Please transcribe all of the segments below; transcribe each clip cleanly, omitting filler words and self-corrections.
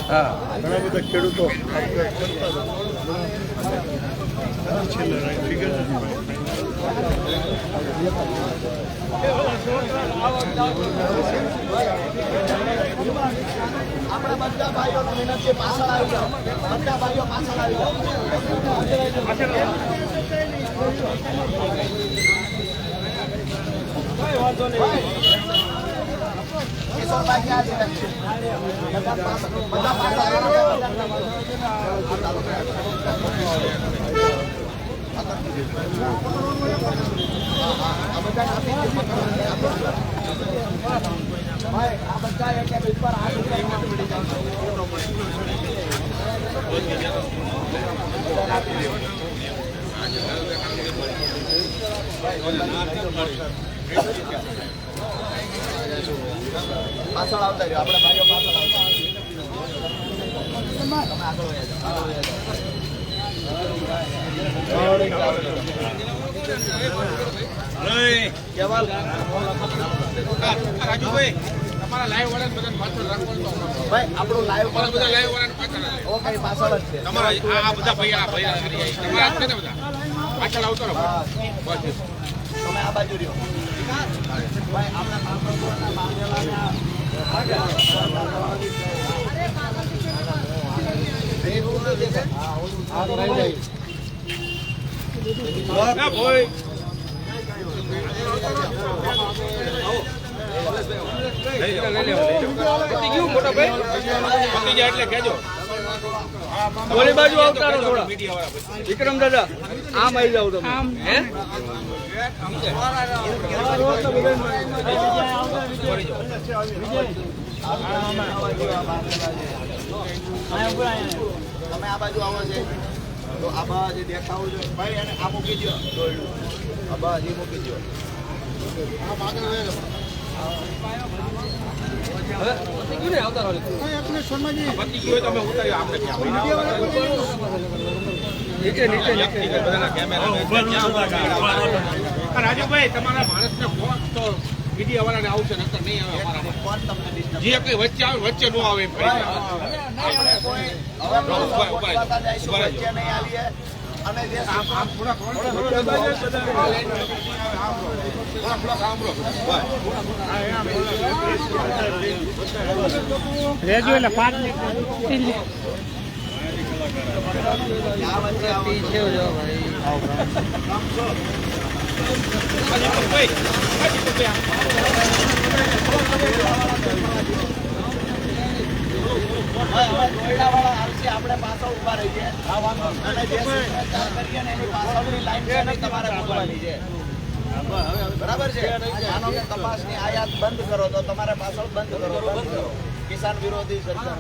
હા ઘણા બધા ખેડૂતો છેલ્લે ફિગર આપણા બધા ભાઈઓ મહેનત પાછળ આવી જાઓ, બધા ભાઈઓ પાછળ આવી જાઓ. કિશોરભાઈ ક્યાં છે? બધા પાછળ આવી ભાઈ આ બધા એક એક ઉપર હાથ ઉઠાવીને પડી જાવ. પાછળ આવતા રહ્યો, આપણે ભાઈઓ પાછળ આવતા તમે આગળ રાજુભાઈ તમારા લાઈવ વાળા બધા પાછળ રાખવાનું ભાઈ આપણું લાઈવ બધા લાઈવ વાળા પાછળ ઓકે પાછળ જ છે તમારા આ બધા ભાઈ તમારા છે ને બધા પાછળ આવતો રહો બસ તમે આ બાજુ રહ્યો ભાઈ આપણા એટલે કેજો ઓલી બાજુ આવતા રહો થોડા. વિક્રમ દાદા આમ આવી જાવ તમે. તમે આ બાજુ આવો છે તો આ બાજુ દેખાવું છે ભાઈ અને આ મૂકી દો આ બાજુ મૂકી દો રાજુભાઈ તમારા માણસને ફોન તો મીડિયા વાળાને આવશે નકર નહીં આવે અમારા જે કઈ વચ્ચે આવે વચ્ચે નો આવે રેજો એટલે 5 મિનિટ આપણે પાછળ ઉભા રહીએ અને જે શિષ્ટાચાર કરીએ ને એની પાછળની લાઈન છે ને તમારે મૂકવાની છે. બરાબર છે. માનો કે કપાસની આયાત બંધ કરો તો તમારે પાછળ બંધ કરો. કિસાન વિરોધી સરકાર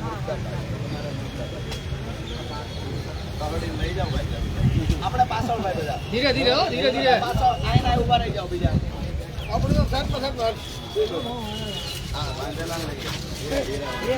લઈ જાઓ આપણે પાછળ ભાઈ બધા ધીરે ધીરે ધીરે ધીરે પાછળ આઈને ઉભા રહી જાઓ બીજા આપણે તો સાહેબ હા વાંધેલા નહીં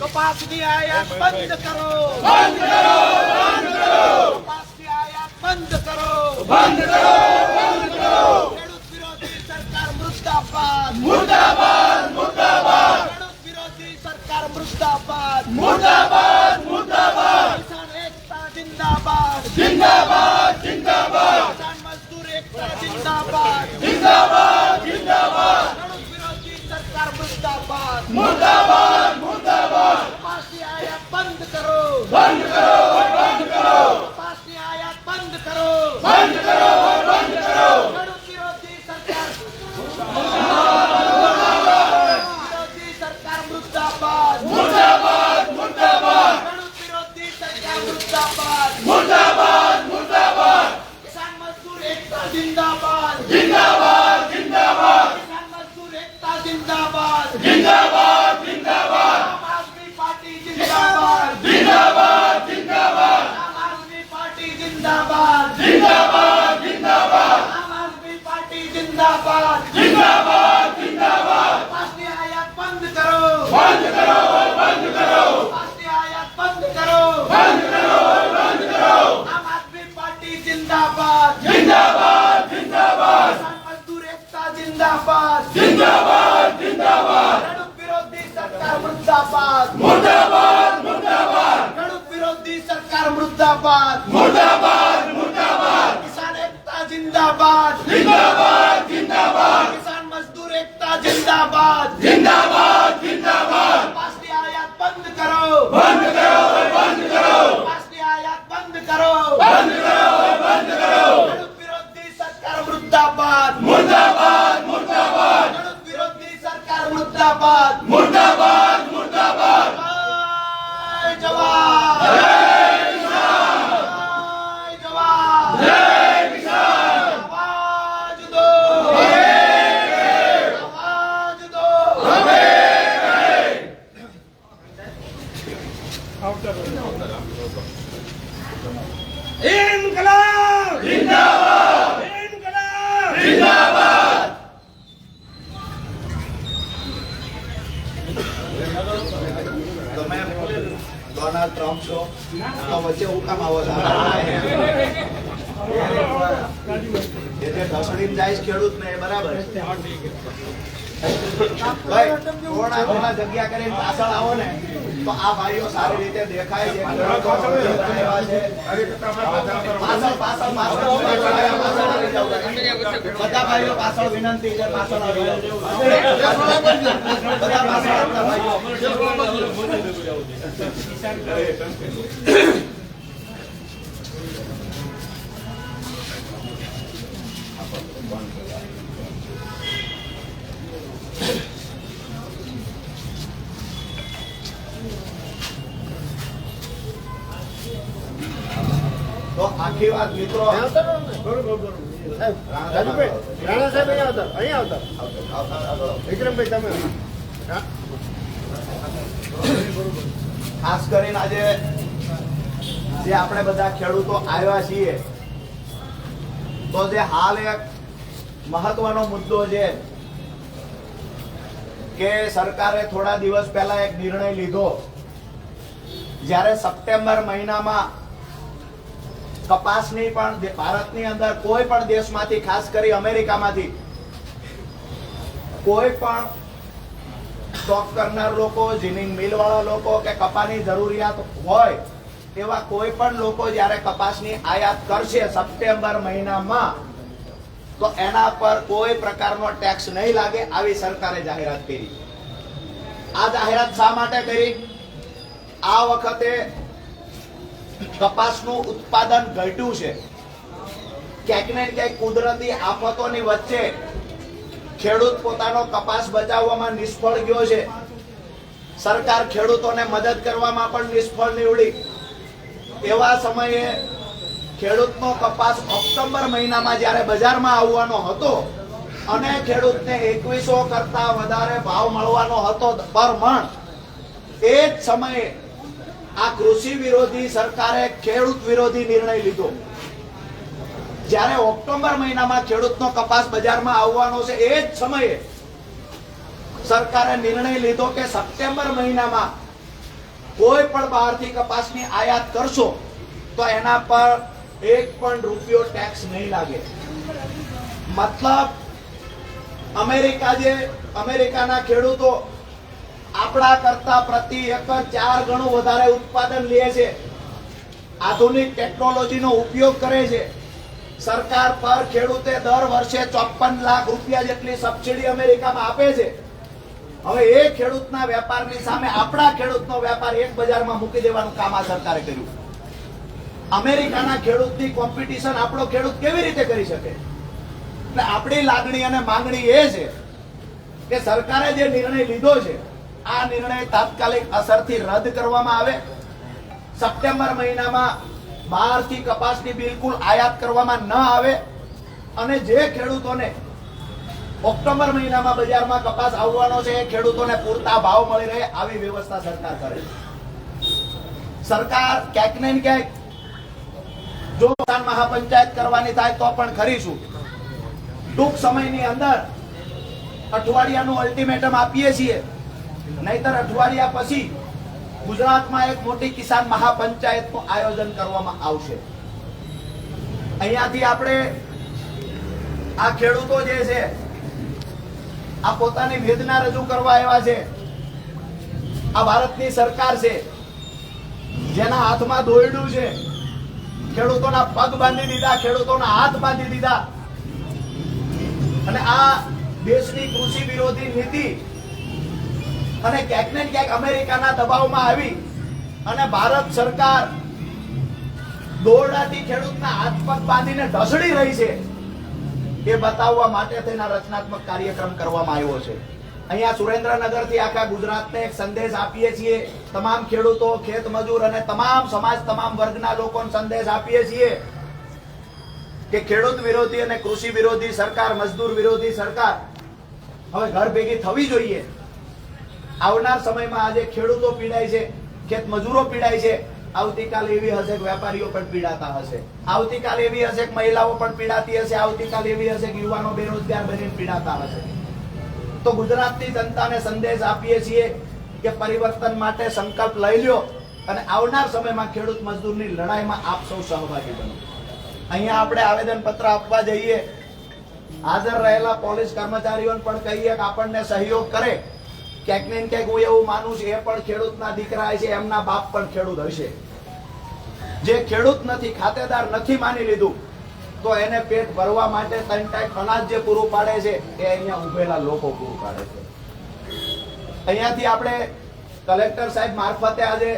કપાસની આયાત બંધ કરો બંધ કરો બંધ કરો કપાસની આયાત બંધ કરો બંધ કરો બંધ કરો ખેડૂત વિરોધી સરકાર મુર્દાબાદ મુર્દાબાદ મુર્દાબાદ ખેડૂત વિરોધી સરકાર મુર્દાબાદ મુર્દાબાદ મુર્દાબાદ કિસાન એકતા જિંદાબાદ જિંદાબાદ જિંદાબાદ કિસાન મજદૂર એકતા જિંદાબાદ જિંદાબાદ જિંદાબાદ ખેડૂત વિરોધી સરકાર મુર્દાબાદ મુર્દાબાદ મુર્દાબાદ કપાસની આયાત બંધ કરો બંધ કરો બંધ કરો કપાસની આયાત બંધ કરો બંધ કરો બંધ કરો ખેડૂત વિરોધી સરકાર વિરોધી સરકાર મુર્દાબાદ મુર્દાબાદ મુર્દાબાદ ખેડૂત વિરોધી સરકાર મુર્દાબાદ મુર્દાબાદ મુર્દાબાદ કિસાન મજદૂર એકતા જિંદાબાદ જિંદાબાદ જિંદાબાદ કિસાન મજદૂર એકતા જિંદાબાદ જિંદાબાદ જિંદાબાદ આમ આદમી પાર્ટી જિંદાબાદ જિંદાબાદ જિંદાબાદ આમ આદમી પાર્ટી જિંદાબાદ જિંદાબાદ જિંદાબાદ આમ આદમી પાર્ટી જિંદાબાદ જિંદાબાદ જિંદાબાદ મુર્દાબાદ જિંદાબાદ જિંદાબાદ ખેડૂત વિરોધી સરકાર મુર્દાબાદ મુર્દાબાદ મુર્દાબાદ ખેડૂત વિરોધી સરકાર મુર્દાબાદ મુર્દાબાદ મુર્દાબાદ કિસાન એકતા જિંદાબાદ જિંદાબાદ જિંદાબાદ કિસાન મજદૂર એકતા જિંદાબાદ જિંદાબાદ જિંદાબાદ કપાસની આયાત બંધ કરો બંધ કરો બંધ કરો કપાસની આયાત બંધ કરો બંધ કરો બંધ કરો ખેડૂત વિરોધી સરકાર મુર્દાબાદ મુર્દાબાદ મુર્દાબાદ ખેડૂત વિરોધી સરકાર મુર્દાબાદ મુર્દાબાદ મુર્દાબાદ જય જવાન જય કિસાન જય જવાન જય કિસાન આવાજ દો આવાજ દો ઇન્કલાબ જિંદાબાદ ઇન્કલાબ જિંદાબાદ તમે ડોનાલ્ડ ટ્રમ્પ છો તો વચ્ચે હું કામ આવો છો જે ઘસડીને જાય છે ખેડૂતને એ બરાબર છે ભાઈ થોડા જગ્યા કરીને પાછળ આવો ને તો આ ભાઈઓ સારી રીતે દેખાય છે પાછળ પાછળ પાછળ બધા ભાઈઓ પાછળ વિનંતી છે પાછળ આવી જાઓ બધા પાછળ આવતા ભાઈઓ તો આખી વાત મિત્રો ખાસ કરીને આજે જે આપણે બધા ખેડૂતો આવ્યા છીએ તો જે હાલ એક મહત્વનો મુદ્દો છે કે સરકારે થોડા દિવસ પહેલા એક નિર્ણય લીધો જ્યારે સપ્ટેમ્બર મહિનામાં કપાસની પણ ભારતની અંદર કોઈ પણ દેશમાંથી ખાસ કરી અમેરિકામાંથી કોઈ પણ સ્ટોક કરનાર લોકો જીનિંગ મિલ વાળા લોકો કે કપાસની જરૂરિયાત હોય એવા કોઈ પણ લોકો જ્યારે કપાસની આયાત કરશે સપ્ટેમ્બર મહિનામાં તો એના પર કોઈ પ્રકારનો ટેક્સ નહીં લાગે આવી સરકારે જાહેરાત કરી. આ જાહેરાત શા માટે કરી? આ વખતે કપાસનું ઉત્પાદન ઘટ્યું છે. ક્યાંક ને ક્યાંક કુદરતી આફતોની વચ્ચે ખેડૂત પોતાનો કપાસ બચાવવામાં નિષ્ફળ ગયો છે. સરકાર ખેડૂતોને મદદ કરવામાં પણ નિષ્ફળ નીવડી. એવા સમયે ખેડૂતનો કપાસ ઓક્ટોબર મહિનામાં જ્યારે બજારમાં આવવાનો હતો અને ખેડૂતને 2100 કરતા વધારે ભાવ મળવાનો હતો પર મણ, એ જ સમયે આ કૃષિ વિરોધી સરકારે ખેડૂત વિરોધી નિર્ણય લીધો. જ્યારે ઓક્ટોબર મહિનામાં ખેડૂતનો કપાસ બજારમાં આવવાનો છે એ જ સમયે સરકારે નિર્ણય લીધો કે સપ્ટેમ્બર મહિનામાં કોઈ પણ બહારથી કપાસની આયાત કરશો તો એના પર એક પણ રૂપિયો ટેક્સ નહીં લાગે. મતલબ અમેરિકાના ખેડૂતો આપણા કરતા પ્રતિ એકર 4 ગણું વધારે ઉત્પાદન લે છે, આધુનિક ટેકનોલોજીનો ઉપયોગ કરે છે. સરકાર પર ખેડૂતે દર વર્ષે 54 લાખ રૂપિયા જેટલી સબસિડી અમેરિકામાં આપે છે. હવે એ ખેડૂતના વેપારની સામે આપણા ખેડૂતનો વેપાર એક બજારમાં મૂકી દેવાનું કામ આ સરકારે કર્યું. અમેરિકાના ખેડૂતની કોમ્પિટિશન આપણો ખેડૂત કેવી રીતે કરી શકે? એટલે આપણી લાગણી અને માંગણી એ છે કે સરકારે જે નિર્ણય લીધો છે આ નિર્ણય તાત્કાલિક અસરથી રદ કરવામાં આવે. સપ્ટેમ્બર મહિનામાં બહારથી કપાસની બિલકુલ આયાત કરવામાં ન આવે અને જે ખેડૂતોને ઓક્ટોબર મહિનામાં બજારમાં કપાસ આવવાનો છે એ ખેડૂતોને પૂરતા ભાવ મળી રહે આવી વ્યવસ્થા સરકાર કરે. સરકાર ક્યાંક ને ક્યાંક જો કિસાન મહાપંચાયત કરવાની થાય તો પણ કરીશું. ટૂંક સમયની અંદર અઠવાડિયાનું અલ્ટિમેટમ આપીએ છીએ, નહીતર અઠવાડિયા પછી ગુજરાતમાં એક મોટી કિસાન મહાપંચાયતનું આયોજન કરવામાં આવશે. અહીંયાથી આપણે આ ખેડૂતો જે છે આ પોતાની વેદના રજૂ કરવા આવ્યા છે. આ ભારતની સરકાર છે જેના હાથમાં દોરડું છે. ખેડૂતોના પગ બાંધી દીધા, ખેડૂતોના હાથ બાંધી દીધા. અને આ દેશની કૃષિ વિરોધી નીતિ અને ક્યાંક ને ક્યાંક અમેરિકાના દબાવમાં આવી અને ભારત સરકાર દોરડાથી ખેડૂતના હાથ પગ બાંધીને ઢસડી રહી છે એ બતાવવા માટે તેના રચનાત્મક કાર્યક્રમ કરવામાં આવ્યો છે. અહીંયા સુરેન્દ્રનગરથી આખા ગુજરાતને એક સંદેશ આપીએ છીએ. તમામ ખેડૂતો, ખેત મજૂર અને તમામ સમાજ, તમામ વર્ગના લોકોને સંદેશ આપીએ છીએ કે ખેડૂત વિરોધી અને કૃષિ વિરોધી સરકાર, મજદૂર વિરોધી સરકાર હવે ઘર ભેગી થવી જોઈએ. આવનાર સમયમાં આજે ખેડૂતો પીડાય છે, ખેત મજૂરો પીડાય છે, આવતીકાલ એવી હશે કે વેપારીઓ પણ પીડાતા હશે, આવતીકાલ એવી હશે કે મહિલાઓ પણ પીડાતી હશે, આવતીકાલ એવી હશે કે યુવાનો બેરોજગાર બનીને પીડાતા હશે. તો ગુજરાતની જનતાને સંદેશ આપીએ છીએ કે પરિવર્તન માટે સંકલ્પ લઈ લ્યો અને આવનાર સમયમાં ખેડૂત મજદૂરની લડાઈમાં આપ સૌ સહભાગી બનો. અહીંયા આપણે આવેદન પત્ર આપવા જઈએ, હાજર રહેલા પોલીસ કર્મચારીઓને પણ કહીએ કે આપણને સહયોગ કરે. ક્યાંક ને ક્યાંક હું એવું માનું છું એ પણ ખેડૂતના દીકરા છે, એમના બાપ પણ ખેડૂત હશે. જે ખેડૂત નથી, ખાતેદાર નથી માની લીધું તો એને પેટ ભરવા માટે 3 ટાઈમ અનાજ જે પૂરું પાડે છે એ અહીંયા ઉભેલા લોકો પૂરું પાડે છે. અહીંયાથી આપણે કલેક્ટર સાહેબ મારફતે આજે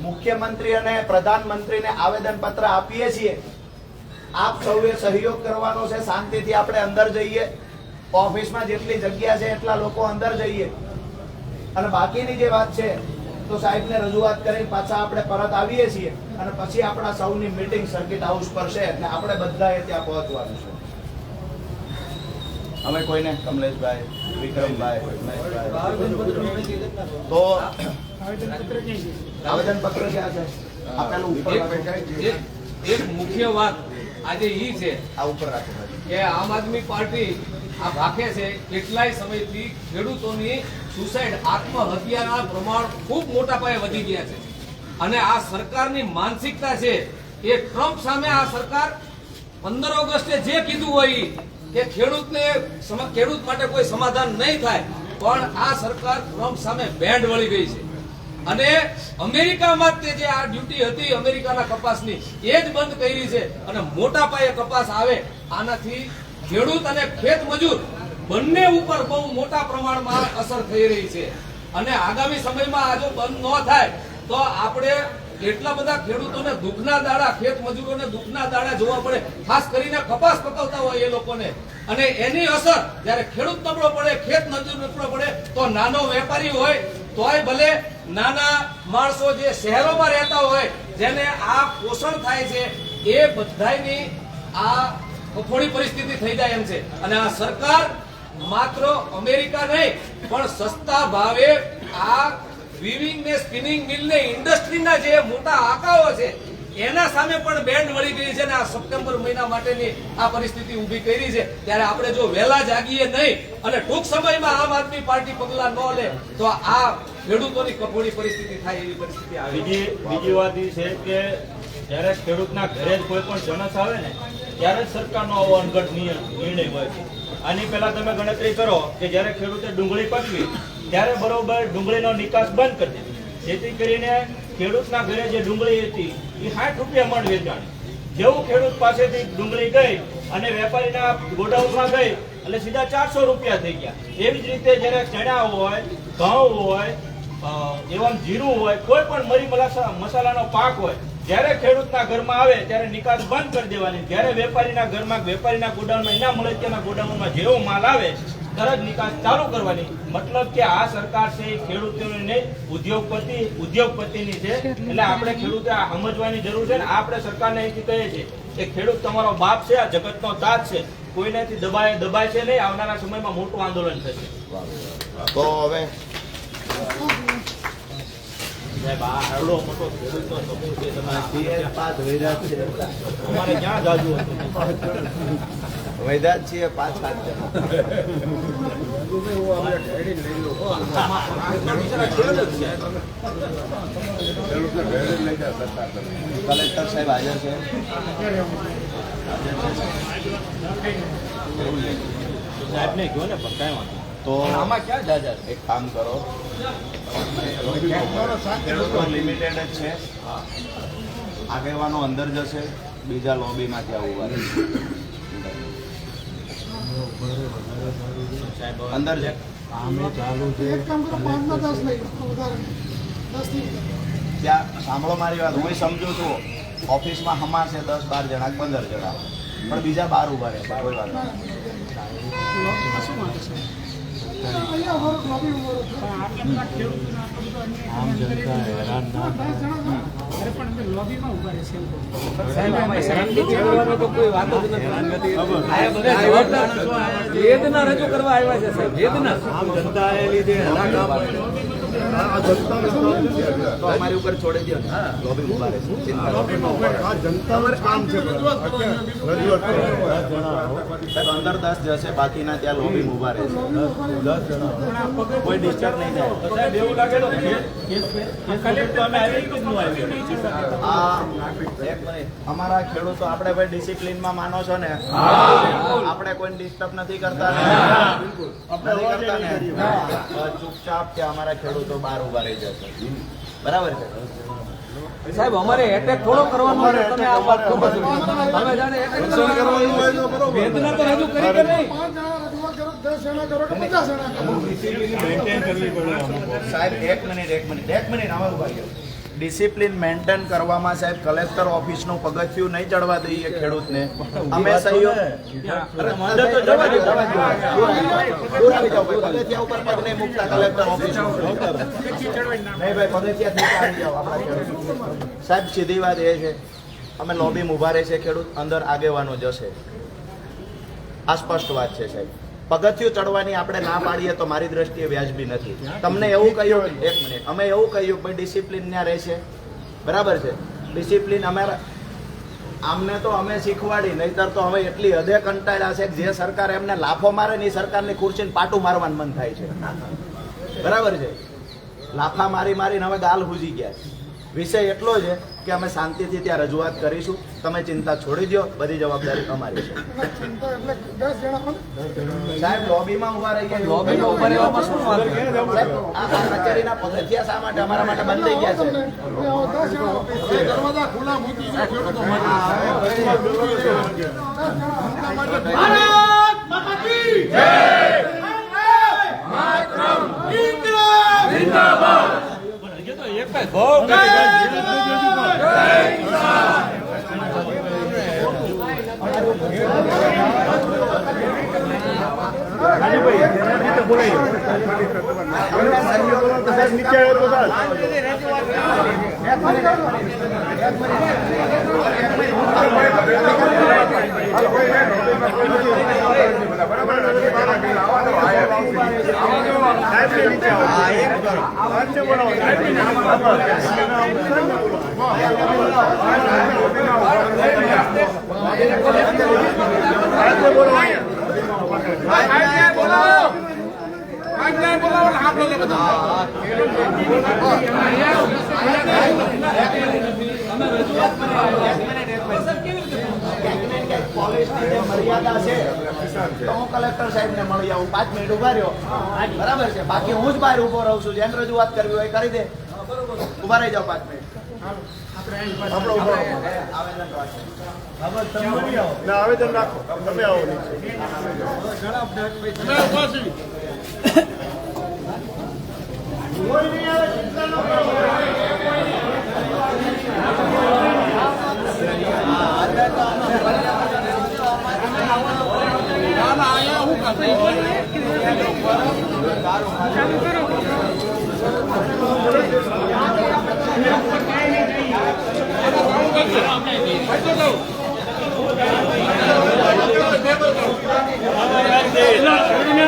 મુખ્યમંત્રી અને પ્રધાનમંત્રીને આવેદન પત્ર આપીએ છીએ. આપ સૌએ સહયોગ કરવાનો છે. શાંતિથી આપણે અંદર જઈએ, ઓફિસમાં જેટલી જગ્યા છે એટલા લોકો અંદર જઈએ અને બાકીની જે વાત છે તો સાહેબને રજૂઆત કરી પાછા આપણે પરત આવીએ છીએ અને પછી આપણા સૌની મીટિંગ સર્કિટ હાઉસ પર છે એટલે આપણે બધાએ ત્યાં પહોંચવાનું છે. અમે કોઈને કમલેશભાઈ, વિક્રમભાઈ, તો આવેદન પત્ર ક્યાં છે? આપેલું ઉપર એક મુખ્ય વાત આજે ઈ છે આ ઉપર રાખો કે આમ આદમી પાર્ટી આ રાખે છે કેટલાય સમયથી ખેડૂતોની સુસાઇડ, આત્મહત્યાના પ્રમાણ ખૂબ મોટા પાયે વધી ગયા છે. અને આ સરકારની માનસિકતા છે એ ટ્રમ્પ સામે આ સરકાર 15 ઓગસ્ટે જે કીધું હોય કે ખેડૂત માટે કોઈ સમાધાન નહીં થાય, પણ આ સરકાર ટ્રમ્પ સામે બેન્ડ વળી ગઈ છે. અને અમેરિકામાં તે જે આ ડ્યુટી હતી અમેરિકાના કપાસની એ જ બંધ કરી છે અને મોટા પાયે કપાસ આવે આનાથી ખેડૂત અને ખેત મજૂર બંને ઉપર બહુ મોટા પ્રમાણમાં અસર થઈ રહી છે. અને આગામી સમયમાં આ જો બંધ ન થાય તો આપણે એટલા બધા ખેડૂતોને દુઃખના દાડા, ખેત મજૂરોને દુઃખના દાડા જોવા પડે, ખાસ કરીને કપાસ પકવતા હોય એ લોકોને. અને એની અસર જયારે ખેડૂત નબળો પડે, ખેત મજૂર નબળો પડે તો નાનો વેપારી હોય તોય ભલે, નાના માણસો જે શહેરોમાં રહેતા હોય જેને આ પોષણ થાય છે એ બધાની આ કફોડી પરિસ્થિતિ થઈ જાય એમ છે. અને આ સરકાર માત્ર અમેરિકા નહીં પણ સસ્તા ભાવે આ વીવિંગ ને સ્પિનિંગ મિલ ને ઇન્ડસ્ટ્રીના જે મોટા આંકાઓ છે એના સામે પણ બેન્ડ વળી ગઈ છે અને આ સપ્ટેમ્બર મહિના માટેની આ પરિસ્થિતિ ઊભી કરી છે. ત્યારે આપણે જો વહેલા જાગીએ નહીં અને ટૂંક સમયમાં આમ આદમી પાર્ટી પગલા ન લે તો આ ખેડૂતોની કફોડી પરિસ્થિતિ થાય એવી પરિસ્થિતિ આવે. બીજી વાત એ છે કે જયારે ખેડૂતના ઘરે જ કોઈ પણ જણસ આવે ને ત્યારે જ સરકારનો આવો અણઘડ નિર્ણય હોય છે. આની પહેલા તમે ગણતરી કરો કે જયારે ખેડૂતે ડુંગળી પકવી ત્યારે બરોબર ડુંગળીનો નિકાસ બંધ કરી દીધો, જેથી કરીને ખેડૂતના ઘરે જે ડુંગળી હતી એ 60 રૂપિયા મણ વેચાણી. જેવું ખેડૂત પાસેથી ડુંગળી ગઈ અને વેપારીના ગોડાઉનમાં ગઈ એટલે સીધા 400 રૂપિયા થઈ ગયા. એવી જ રીતે જયારે ચણા હોય, ઘઉં હોય, એવા જીરું હોય, કોઈ પણ મરી મસાલાનો પાક હોય, જ્યારે ખેડૂતના ઘરમાં આવે ત્યારે નિકાસ બંધ કરી દેવાની. જ્યારે વેપારીના ઘરમાં, વેપારીના ગોડાઉનમાં, એના મળતિયાના ગોડાઉનમાં જેવો માલ આવે તરત નિકાસ ચાલુ કરવાની. મતલબ કે આ સરકાર છે ખેડૂતોની નહીં, ઉદ્યોગપતિની છે. એટલે આપણે ખેડૂતે આ સમજવાની જરૂર છે ને. આપણે સરકારને અહીંથી કહીએ છીએ કે ખેડૂત તમારો બાપ છે, આ જગતનો તાજ છે, કોઈનાથી દબાય છે નહીં. આવનારા સમયમાં મોટું આંદોલન થશે. તો હવે સાહેબ આ આવડો મોટો ખેડૂતનો સમૂહ છે, તમારે ક્યાં જાજુ હતું? વૈદાત છીએ 5-7 કલેક્ટર સાહેબ હાજર છે. સાહેબ ને કહો ને પણ કઈ વાંધો તો આમાં ક્યાં જાજા છે? એક કામ કરો, ખેડૂતો લિમિટેડ જ છે, આગેવાનો અંદર જશે, બીજા લોબીમાં ત્યાં ઉભા રહેશે. અંદર છે. ત્યાં સાંભળો મારી વાત, હું સમજુ છું ઓફિસમાં હમા છે 10-12 જણા 15 જણા, પણ બીજા 12 ઉભા રહેશે, કોઈ વાત નહીં. સાહેબ, આમાં શાંતિ છોડવાનો તો કોઈ વાત જ નથી. આ બધા વેદના રજૂ કરવા આવ્યા છે સાહેબ, વેદના. તો અમારી ઉપર છોડી દો ને, લોબી ઉભા રહેશે, ચિંતા કરો. સાહેબ અંદર 10 જશે, બાકીના ત્યાં લોબી ઉભા રહેશે, કોઈ ડિસ્ટર્બ નહીં થાય. સાહેબ એવું લાગે તો કલેક્ટર અમે આવી કે ન આવી? એક મિનિટ, અમારા ખેડૂતો આપણે ભાઈ ડિસિપ્લિનમાં માનો છો ને? આપણે કોઈ ડિસ્ટર્બ નથી કરતા ને? નથી કરતા ને? ચૂપચાપ કે અમારા ખેડૂતો બહાર ઉભા રહી જશે, બરાબર છે? સાહેબ, અમારે એટેક થોડો કરવાનો છે. તમે આ વાત ખબર છે? તમે જાણે એટેક કરવાનું વેદના તો રજૂ કરી કે નહીં? સાહેબ એક મિનિટ આમાં ઉભા રહ્યો. ડિસિપ્લિન મેન્ટેન કરવામાં સાહેબ કલેક્ટર ઓફિસનું પગથિયું નહીં ચડવા દઈએ ખેડૂતને. અમે સહયોગ અંદર તો જવા દો, દૂર આવી જાઓ ભાઈ, પગથિયા ઉપર પગ નહીં મૂકતા કલેક્ટર ઓફિસનું. નહીં ભાઈ, પગથિયાથી આવી જાઓ આપણા ખેડૂત. સાહેબ સીધી વાત એ છે, અમે લોબીમાં ઊભા રહે છે ખેડૂત, અંદર આગેવાનો જશે, આ સ્પષ્ટ વાત છે સાહેબ. પગથિયું ચડવાની આપણે ના પાડીએ તો મારી દ્રષ્ટિએ વ્યાજબી નથી. તમને એવું કહ્યું, એક મિનિટ, અમે એવું કહ્યું ભાઈ ડિસિપ્લિન ત્યાં રહેશે, બરાબર છે? ડિસિપ્લિન અમારા આમને તો અમે શીખવાડી, નહીતર તો હવે એટલી હદે કંટાળ્યા છે કે જે સરકાર એમને લાફો મારે ને એ સરકારની ખુરશીને પાટું મારવાનું મન થાય છે, બરાબર છે? લાફા મારી મારીને હવે ગાલ હુજી ગયા છે. વિષય એટલો છે કે અમે શાંતિથી ત્યાં રજૂઆત કરીશું, તમે ચિંતા છોડી દો, બધી જવાબદારી અમારી છે. સાહેબ લોબીમાં ઉભા રહી ગયા, લોબીમાં ઉભા રહેવામાં શું વાત છે? સાહેબ, આ કચેરીના પગથિયા શા માટે અમારા માટે બંધ થઈ ગયા છે? દરવાજા ખુલ્લા મૂકી દો ખેડૂતો પોલીસની મર્યાદા છે તો હું કલેક્ટર સાહેબને મળી આવું, 5 મિનિટ ઉભા રહ્યો, બરાબર છે? બાકી હું જ બહાર ઉભો રહું છું, જેને રજૂઆત કરવી હોય કરી દે, ઉભા રહી જાઓ 5 મિનિટ. આવેદન રાખો, તમે આવો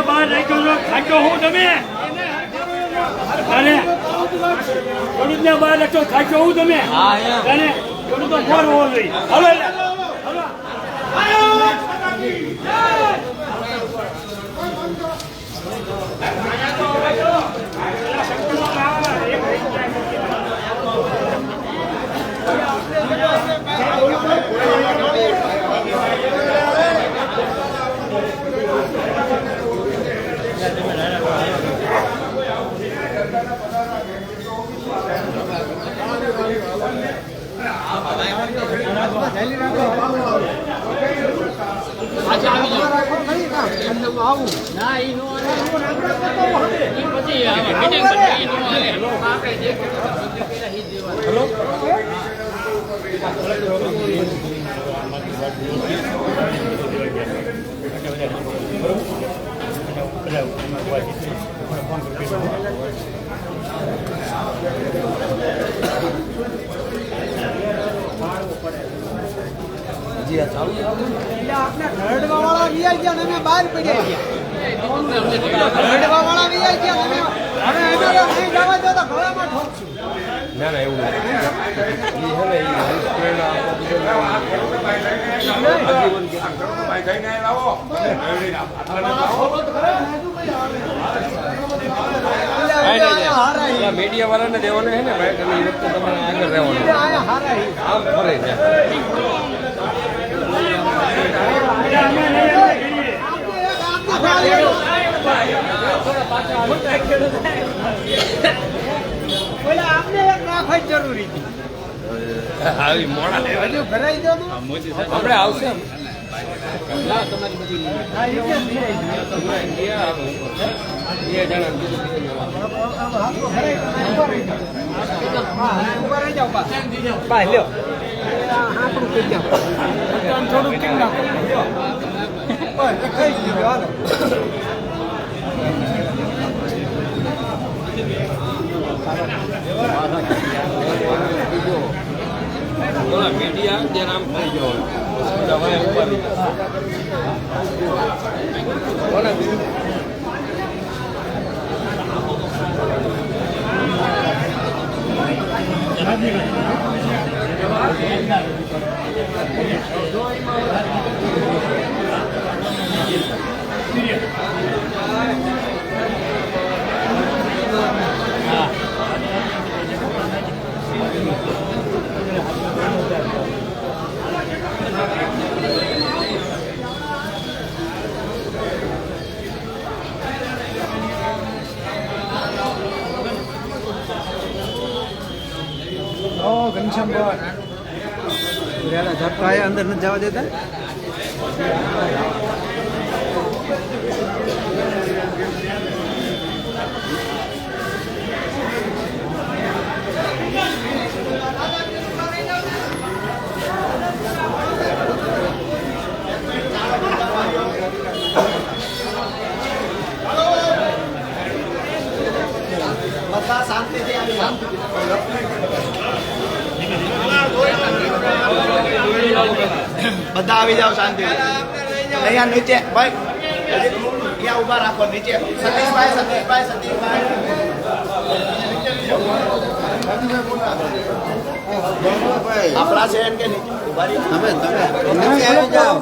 બહાર રાખ્યો ખાચો હું તમે ખેડૂતને બહાર રાખ્યો ખાચો હું તમે ખેડૂતો ફોર હોવો જોઈએ. હવે આપણે રડવા વાળા વી ગયા ને અમે બહાર પડ્યા ગયા રડવા વાળા વી ગયા ને હવે અમે નહીં જવા દો તો ગળામાં ઠોકશું. મીડિયા વાળાને દેવાને છે ને ભાઈ તમે એ વખતે તમારે આગળ રહેવાનું આમ ફરે છે. જરૂરી આવી મોડા હજુ ભરાઈ દો ને. આપણે આવશે એમ. થોડું કેમ નાખો કઈ દીધું હાલો. મીડિયા ત્યાં આમ થઈ ગયો અંદર નથી જવા દેતા. બધા શાંતિથી આવી બધા આવી જાઓ શાંતિ. અહીંયા નીચે ભાઈ અહીંયા ઉભા રાખો નીચે. સતીશભાઈ આપણા છે એમ કે નીચે ઉભા રહી તમે નીચે આવી જાઓ.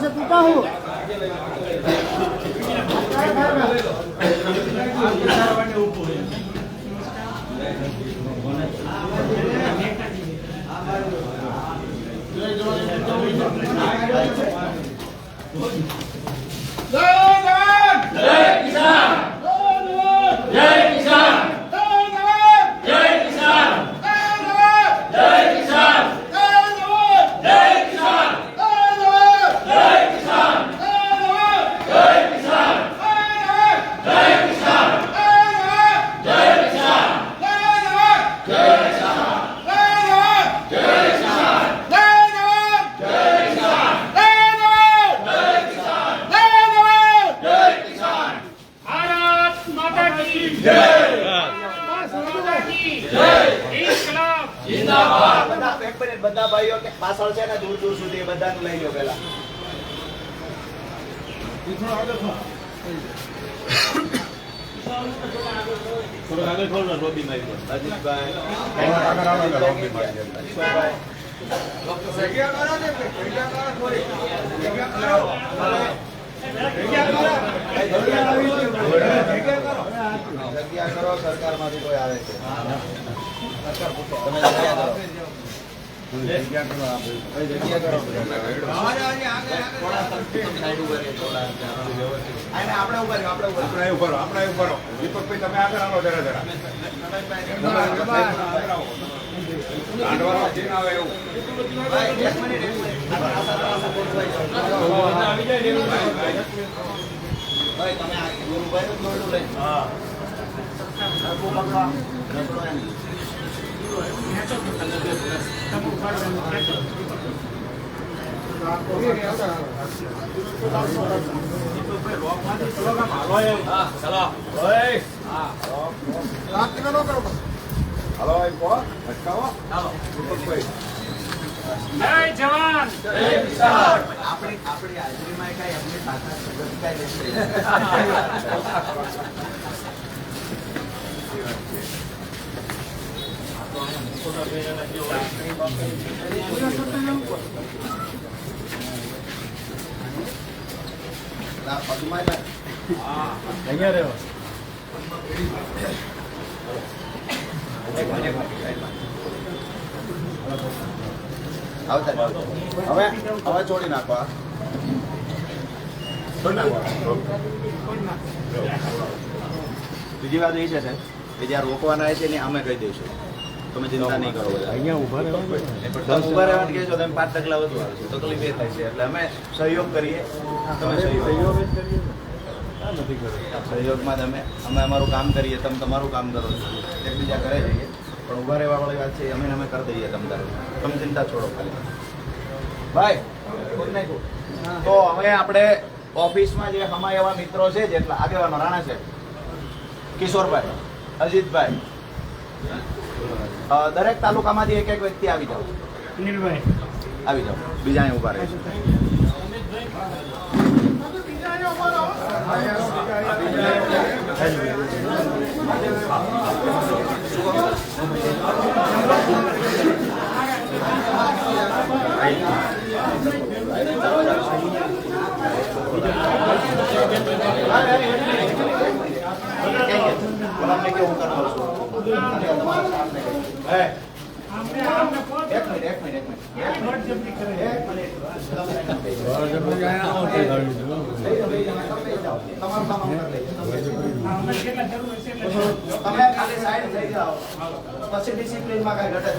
બધા ભાઈઓ કે પાછળ છે ને દૂર દૂર સુધી બધાને લઈ લો પેલા. થોડું આગળ થોડું રોબી મારી અજીતભાઈ જગ્યા કરો. સરકારમાંથી કોઈ આવે છે તમે જગ્યા કરો. તમે આપણી હાજરીમાં કઈ એમની અહીંયા રહેવા હવે છોડી નાખો બીજી વાત એ છે સાહેબ કે જ્યાં રોકવાના છે ને અમે કહી દઈશું તમે ચિંતા નહીં કરો બધા અહીંયા ઊભા રહેવા તમે ઊભા રહેવાનું કહેશો તમે 5 ટકલા વધુ આવશે તો તકલીફ એ થાય છે એટલે અમે સહયોગ કરીએ તમે સહયોગમાં અમે અમારું કામ કરીએ તમે તમારું કામ કરો છો એકબીજા કરે જઈએ પણ ઊભા રહેવા વાળી વાત છે અમે કરી દઈએ તમે ચિંતા છોડો ખાલી ભાઈ તો હવે આપણે ઓફિસમાં જે અમારા એવા મિત્રો છે જેટલા આગેવાનો રાણા સાહેબ, કિશોરભાઈ, અજીતભાઈ, દરેક તાલુકામાંથી એક એક વ્યક્તિ આવી જાઓ. આવી જાઓ, બીજા અહીં ઉભા રહે છે. તમે ખાલી સાઈડ થઈ જાઓ પછી ડિસિપ્લિનમાં કઈ ઘટે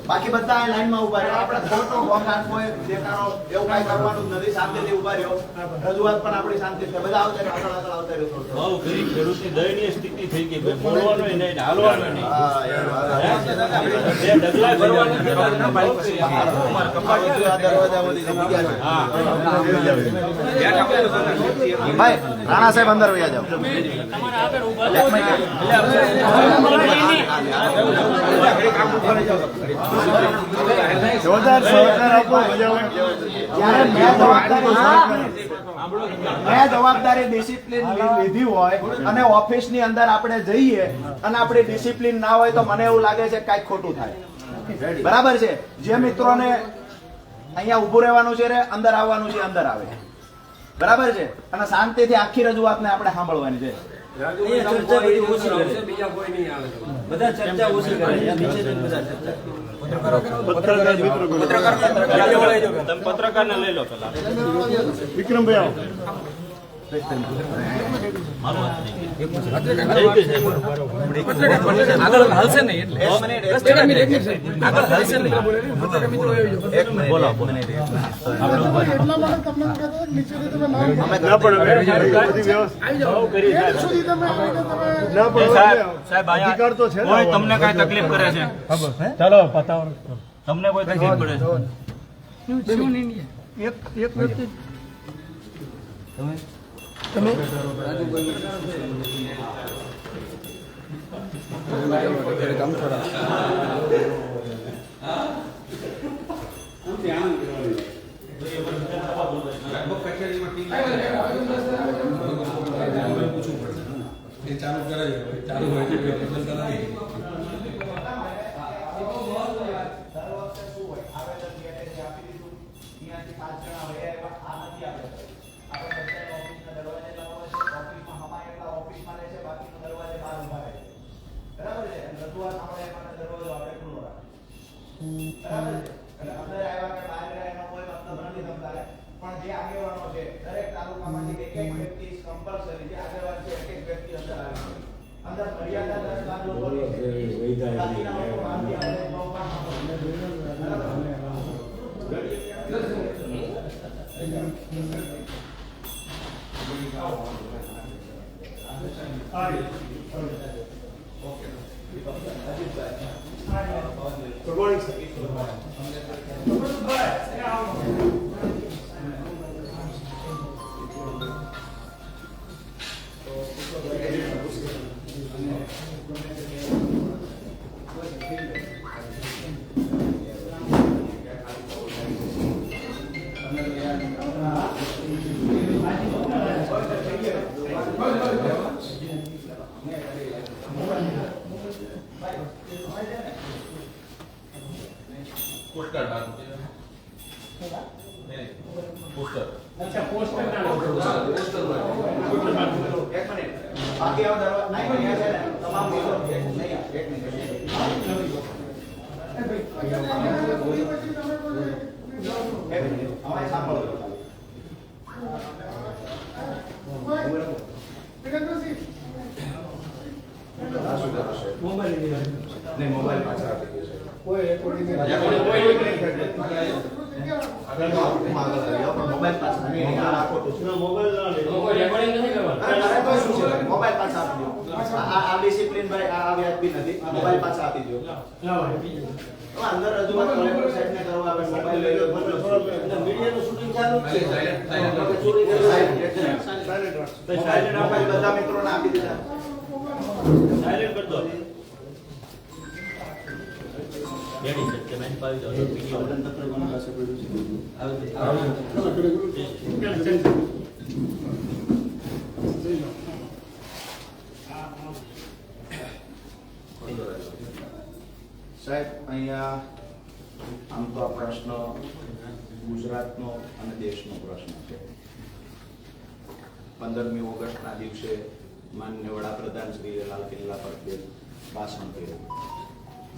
બાકી બધા લાઈનમાં ઉભા રહ્યો. આપણે ખોટો વખાણ કોઈ દેખાડો એવું કઈ કરવાનું જ નથી. શાંતિથી ઉભા રહ્યો. રજૂઆત પણ આપણી શાંતિ છે. બધા આવતા રહ્યો, આગળ આવતા રહ્યો. બહુ ગરીબ ખેડૂતની દયનીય સ્થિતિ થઈ ગઈ ભાઈ. બોલવાનું નહીં, હાલવાનું નહીં. હા યાર બે ડગલા ભરવાનું છે. ભાઈ રાણા સાહેબ અંદર વયા જાઓ. જોરદાર સહકાર આપો. જ્યારે મેં જવાબદારી ડિસિપ્લિન લીધી હોય અને ઓફિસની અંદર આપણે જઈએ અને આપણી ડિસિપ્લિન ના હોય તો મને એવું લાગે છે કાંઈક ખોટું થાય. બરાબર છે. જે મિત્રોને અહીંયા ઊભું રહેવાનું છે રે અંદર આવવાનું છે અંદર આવે. બરાબર છે. અને શાંતિથી આખી રજૂઆતને આપણે સાંભળવાની છે. પત્રકારને લઈ લો પેલા. વિક્રમભાઈ આવો. અધિકાર તો છે. કોઈ તમને કઈ તકલીફ કરે છે? ચાલો પતાવો. તમને કોઈ તકલીફ પડે છે? એક વ્યક્તિ તમે ચાલુ કરાય ચાલુ હોય છે કરાય. પણ જે આગેવાનો છે દરેક તાલુકામાંથી એક એક વ્યક્તિ કમ્પલસરી જે આગેવાન છે એક એક વ્યક્તિ અંદર આવે. અંદર મર્યાદા 10 લોકોની છે. બાકીના લોકો બહારથી આવે. એક મિનિટ બાકી આવો દરવાજા અહીંયા છે ને તમામ મિત્રો નહીં એક મિનિટ અમારે સાંભળો નહીં મોબાઈલ પાછા આપી દેશે મોબાઈલ પાછા મોબાઈલ પાછા આપી દો આ ડિસિપ્લિન ભાઈ આ વ્યાજબી નથી મોબાઈલ પાછા આપી દો અંદર રજૂઆત કલેક્ટર સાહેબને કરવા આવે મોબાઈલ લઈ લો મીડિયાનું શૂટિંગ ચાલુ છે સાયલેન્ટ મોબાઈલ બધા મિત્રોને આપી દીધા સાયલેન્ટ કરી દો સાહેબ અહીંયા આમ તો આ પ્રશ્ન ગુજરાતનો અને દેશનો પ્રશ્ન છે 15મી ઓગસ્ટના દિવસે માનનીય વડાપ્રધાન શ્રીએ લાલ કિલ્લા પરથી ભાષણ કર્યું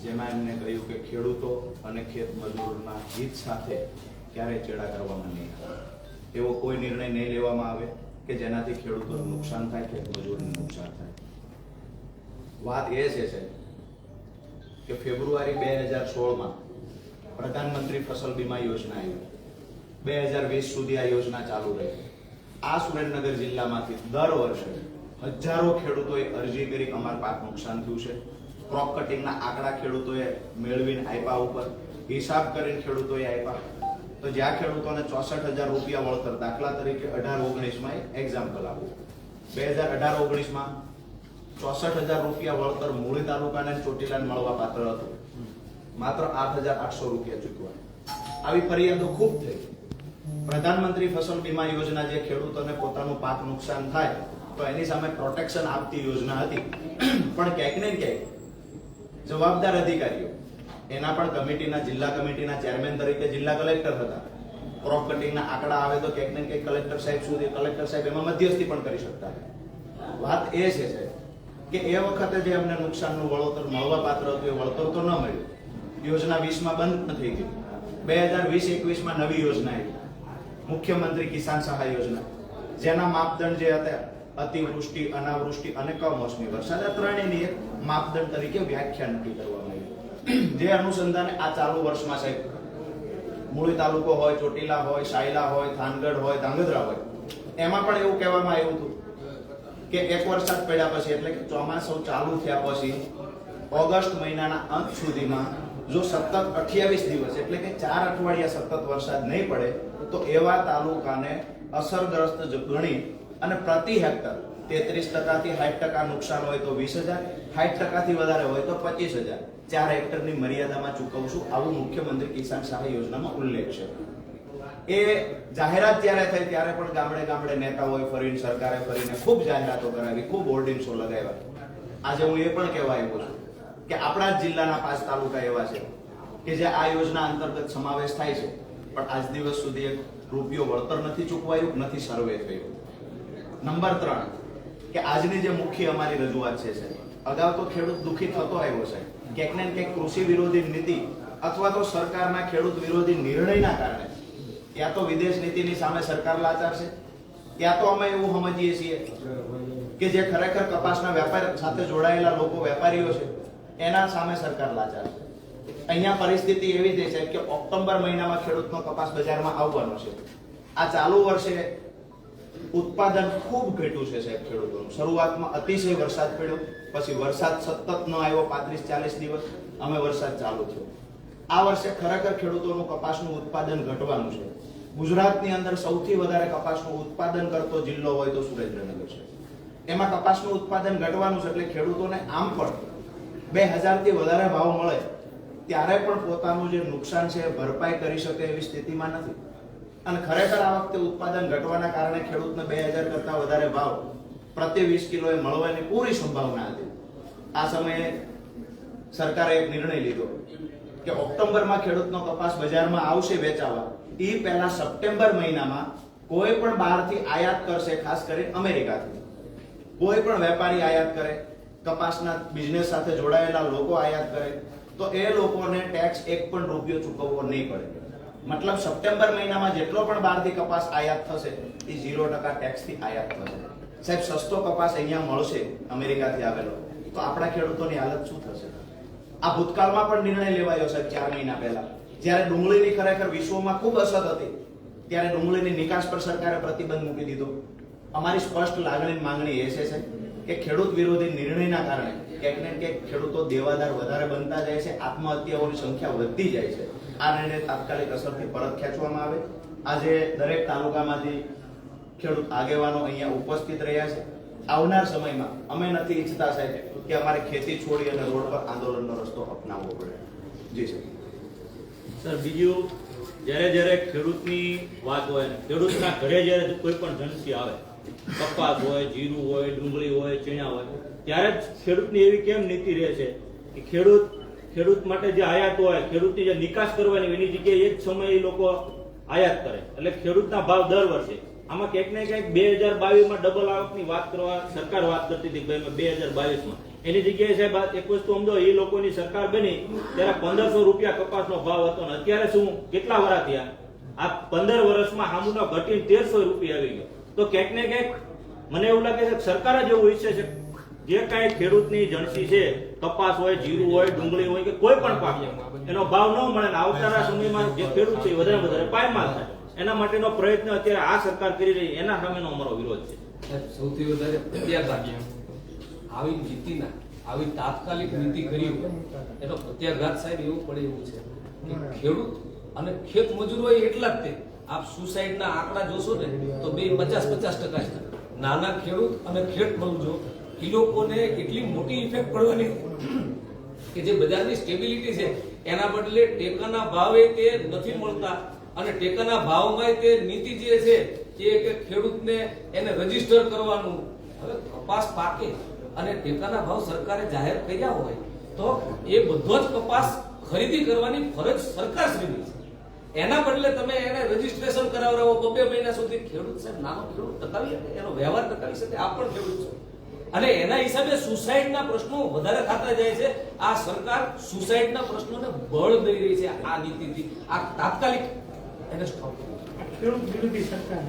જેમાં એમને કહ્યું કે ખેડૂતો અને ખેત મજૂરોના હિત સાથે ક્યારેય ચેડા કરવામાં નહીં આવે એવો કોઈ નિર્ણય નહીં લેવામાં આવે કે જેનાથી ખેડૂતોને નુકસાન થાય ખેત મજૂરોને નુકસાન થાય વાત એ છે કે ફેબ્રુઆરી 2016માં પ્રધાનમંત્રી ફસલ બીમા યોજના આવી 2020 સુધી આ યોજના ચાલુ રહી આ સુરેન્દ્રનગર જિલ્લામાંથી દર વર્ષે હજારો ખેડૂતોએ અરજી કરી અમારા પાક નુકસાન થયું છે ક્રોપ કટિંગના આંકડા ખેડૂતોએ મેળવીને આપ્યા ઉપર હિસાબ કરીને ખેડૂતોએ આપ્યા તો જ્યાં ખેડૂતોને 64,000 રૂપિયા વળતર દાખલા તરીકે 18-19માં એક્ઝામ્પલ આપું 2018-19માં 64,000 રૂપિયા વળતર મૂળી તાલુકાને ચોટીલાને મળવા પાત્ર હતું માત્ર 8,800 રૂપિયા ચૂકવા આવી ફરિયાદો ખૂબ થઈ પ્રધાનમંત્રી ફસલ બીમા યોજના જે ખેડૂતોને પોતાનું પાક નુકસાન થાય તો એની સામે પ્રોટેક્શન આપતી યોજના હતી પણ ક્યાંક ને ક્યાંક જવાબદાર અધિકારીઓ એના પણ કમિટીના જિલ્લા કમિટીના ચેરમેન તરીકે જિલ્લા કલેક્ટર હતા ક્રોપ કટિંગના આંકડા આવે તો ક્યાંક ને ક્યાંક કલેક્ટર સાહેબ એમાં મધ્યસ્થી પણ કરી શકતા વાત એ છે કે એ વખતે જે અમને નુકસાનનું વળતર મળવા પાત્ર હતું એ વળતર તો ન મળ્યું યોજના 20માં બંધ થઈ ગઈ 2020-21માં નવી યોજના આવી મુખ્યમંત્રી કિસાન સહાય યોજના જેના માપદંડ જે હતા અતિવૃષ્ટિ અનાવૃષ્ટિ અને કમોસમી વરસાદ આ ત્રણેયની એક માપદંડ તરીકે વ્યાખ્યા નક્કી કરવામાં આવી જે અનુસંધાને આ ચાલુ વર્ષમાં સાહેબ મૂળી તાલુકો હોય ચોટીલા હોય સાયલા હોય થાનગઢ હોય ધાંગધ્રા હોય એમાં પણ એવું કહેવામાં આવ્યું હતું કે એક વરસાદ પડ્યા પછી એટલે કે ચોમાસું ચાલુ થયા પછી ઓગસ્ટ મહિનાના અંત સુધીમાં જો સતત 28 દિવસ એટલે કે 4 અઠવાડિયા સતત વરસાદ નહીં પડે તો એવા તાલુકાને અસરગ્રસ્ત ગણી અને પ્રતિ હેક્ટર 33% થી 60% નુકસાન હોય તો 20,000 60% થી વધારે હોય તો 25,000 4 હેક્ટરની મર્યાદામાં ચૂકવશું આવું મુખ્યમંત્રી કિસાન સહાય યોજનામાં ઉલ્લેખ છે એ જાહેરાત જ્યારે થઈ ત્યારે પણ ગામડે ગામડે નેતાઓએ ફરીને સરકારે ફરીને ખૂબ જાહેરાતો કરાવી ખૂબ હોર્ડિંગ્સો લગાવ્યા આજે હું એ પણ કહેવા આવ્યો છું કે આપણા જ જિલ્લાના 5 તાલુકા એવા છે કે જે આ યોજના અંતર્ગત સમાવેશ થાય છે પણ આજ દિવસ સુધી એક રૂપિયો વળતર નથી ચૂકવાયું નથી સર્વે થયું નંબર 3 કે આજની જે મુખ્ય અમારી રજૂઆત છે અગાઉ તો ખેડૂત દુઃખી થતો આવ્યો છે ક્યાંક ને ક્યાંક કૃષિ વિરોધી નીતિ અથવા તો સરકારના ખેડૂત વિરોધી નિર્ણયના કારણે ત્યાં તો વિદેશ નીતિની સામે સરકાર લાચાર છે ત્યાં તો અમે એવું સમજીએ છીએ કે જે ખરેખર કપાસના વેપાર સાથે જોડાયેલા લોકો વેપારીઓ છે એના સામે સરકાર લાચાર છે અહીંયા પરિસ્થિતિ એવી થઈ છે કે ઓક્ટોબર મહિનામાં ખેડૂતનો કપાસ બજારમાં આવવાનો છે આ ચાલુ વર્ષે ઉત્પાદન ખૂબ ઘટ્યું છે સાહેબ ખેડૂતોનું. શરૂઆતમાં અતિશય વરસાદ પડ્યો, પછી વરસાદ સતત ન આવ્યો 35-40 દિવસ, અમે વરસાદ ચાલુ થયો. આ વર્ષે ખરેખર ખેડૂતોનું કપાસનું ઉત્પાદન ઘટવાનું છે. ગુજરાતની અંદર સૌથી વધારે કપાસનું ઉત્પાદન કરતો જિલ્લો હોય તો સુરેન્દ્રનગર છે. એમાં કપાસનું ઉત્પાદન ઘટવાનું છે એટલે ખેડૂતોને આમ પણ 2000 થી વધારે ભાવ મળે ત્યારે પણ પોતાનું જે નુકસાન છે એ ભરપાઈ કરી શકે એવી સ્થિતિમાં નથી. અને ખરેખર આ વખતે ઉત્પાદન ઘટવાના કારણે ખેડૂતને 2000 કરતા વધારે ભાવ પ્રતિ 20 કિલોએ મળવાની પૂરી સંભાવના હતી. આ સમયે સરકારે એક નિર્ણય લીધો કે ઓક્ટોબરમાં ખેડૂતનો કપાસ બજારમાં આવશે વેચાવા, એ પહેલા સપ્ટેમ્બર મહિનામાં કોઈ પણ બહારથી આયાત કરશે, ખાસ કરીને અમેરિકાથી કોઈ પણ વેપારી આયાત કરે, કપાસના બિઝનેસ સાથે જોડાયેલા લોકો આયાત કરે, તો એ લોકોને ટેક્સ 1 પણ રૂપિયો ચૂકવવો નહીં પડે. મતલબ સપ્ટેમ્બર મહિનામાં જેટલો પણ બહારથી કપાસ આયાત થશે એ 0% ટેક્સથી આયાત થશે. સાહેબ, સસ્તો કપાસ અહીંયા મળશે અમેરિકાથી આવેલો, તો આપણા ખેડૂતોની હાલત શું થશે? આ ભૂતકાળમાં પણ નિર્ણય લેવાયો સાહેબ 4 મહિના પહેલા, જ્યારે ડુંગળીની ખરેખર વિશ્વમાં ખૂબ અસર હતી, ત્યારે ડુંગળીની નિકાસ પર સરકારે પ્રતિબંધ મૂકી દીધો. અમારી સ્પષ્ટ લાગણી માંગણી એ છે કે ખેડૂત વિરોધી નિર્ણયના કારણે ક્યાંક ને ક્યાંક ખેડૂતો દેવાદાર વધારે બનતા જાય છે, આત્મહત્યાઓની સંખ્યા વધતી જાય છે. આ નિર્ણય તાત્કાલિક અસરથી પરત ખેંચવામાં આવે. આજે દરેક તાલુકામાંથી ખેડૂત આગેવાનો અહીંયા ઉપસ્થિત રહ્યા છે. આવનાર સમયમાં અમે નથી ઈચ્છતા સાહેબ કે અમારે ખેતી છોડી અને રોડ પર આંદોલનનો રસ્તો અપનાવવો પડે. જી સર. સર, બીજું, જ્યારે ખેડૂતની વાત હોય ને, ખેડૂતના ઘરે જ્યારે કોઈ પણ જણસી આવે, કપાસ હોય, જીરું હોય, ડુંગળી હોય, ચણા હોય, ત્યારે જ ખેડૂતની એવી કેમ નીતિ રહે છે કે ખેડૂત માટે જે આયાત હોય, ખેડૂતની જે નિકાસ કરવાની એની જગ્યાએ એક સમયે એ લોકો આયાત કરે, એટલે ખેડૂતના ભાવ દર વર્ષે આમાં ક્યાંક ને ક્યાંક 2022માં ડબલ આવકની વાત કરવા સરકાર વાત કરતી હતી, 2022માં એની જગ્યાએ સાહેબ એક વસ્તુ સમજો, એ લોકોની સરકાર બની ત્યારે 1500 રૂપિયા કપાસનો ભાવ હતો ને અત્યારે શું કેટલા વર્ષ થયા? આ 15 વર્ષમાં હામુનો ઘટીને 1300 રૂપિયા આવી ગયો. તો ક્યાંક ને ક્યાંક મને એવું લાગે છે કે સરકાર જ એવું ઈચ્છે છે જે કાંઈ ખેડૂતની જણસી છે, કપાસ હોય, જીરું હોય, ડુંગળી હોય કે કોઈ પણ પાક, એનો ભાવ ન મળે ને આવનારા સમયમાં જે ખેડૂત છે વધારે પાયમાલ થાય, એના માટેનો પ્રયત્ન અત્યારે આ સરકાર કરી રહી, એના સામેનો અમારો વિરોધ છે. સૌથી વધારે પ્રત્યાઘાત આવી નીતિના, આવી તાત્કાલિક નીતિ કરી એનો પ્રત્યાઘાત સાહેબ એવું પડે એવું છે કે ખેડૂત અને ખેત મજૂર હોય એટલા જ તે. આપ સુસાઇડના આંકડા જોશો ને તો 50-50% છે. નાના ખેડૂત અને ખેત મજૂર એ લોકોને એટલી મોટી ઇફેક્ટ પડવાની કે જે બજારની સ્ટેબિલિટી છે એના બદલે ટેકાના ભાવે તે નથી મળતા, અને ટેકાના ભાવમાં તે નીતિ જે છે એ કે ખેડૂતને એને રજીસ્ટર કરવાનું. હવે કપાસ પાકે અને ટેકાના ભાવ સરકારે જાહેર કર્યા હોય તો એ બધો જ કપાસ ખરીદી કરવાની ફરજ સરકારશ્રીની છે. એના બદલે તમે એને રજીસ્ટ્રેશન કરાવરાવો 2 મહિના સુધી. ખેડૂત સાહેબ, નાનો ખેડૂત ટકાવી શકે, એનો વ્યવહાર ટકાવી શકે, આ પણ ખેડૂત છે. અને એના હિસાબે સુસાઇડના પ્રશ્નો વધારે થતા જાય છે. આ સરકાર સુસાઇડના પ્રશ્નોને બળ દઈ રહી છે આ નીતિથી. આ તાત્કાલિક એને સ્ટોપ કરો. ખેડૂત વિરોધી સરકાર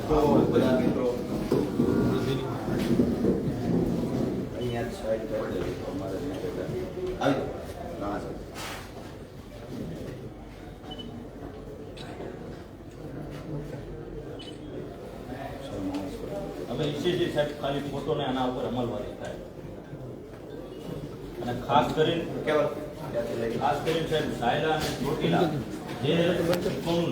તો બધા મિત્રો અહીંયા જ સાઈડ કરી દેજો. અમારે આવી ના સર. અમે ઈચ્છીએ છીએ સાહેબ ખાલી ફોટોને આના ઉપર અમલવારી થાય, અને ખાસ કરીને સાહેબ સાયલા અને ચોટીલા જે નથી થયું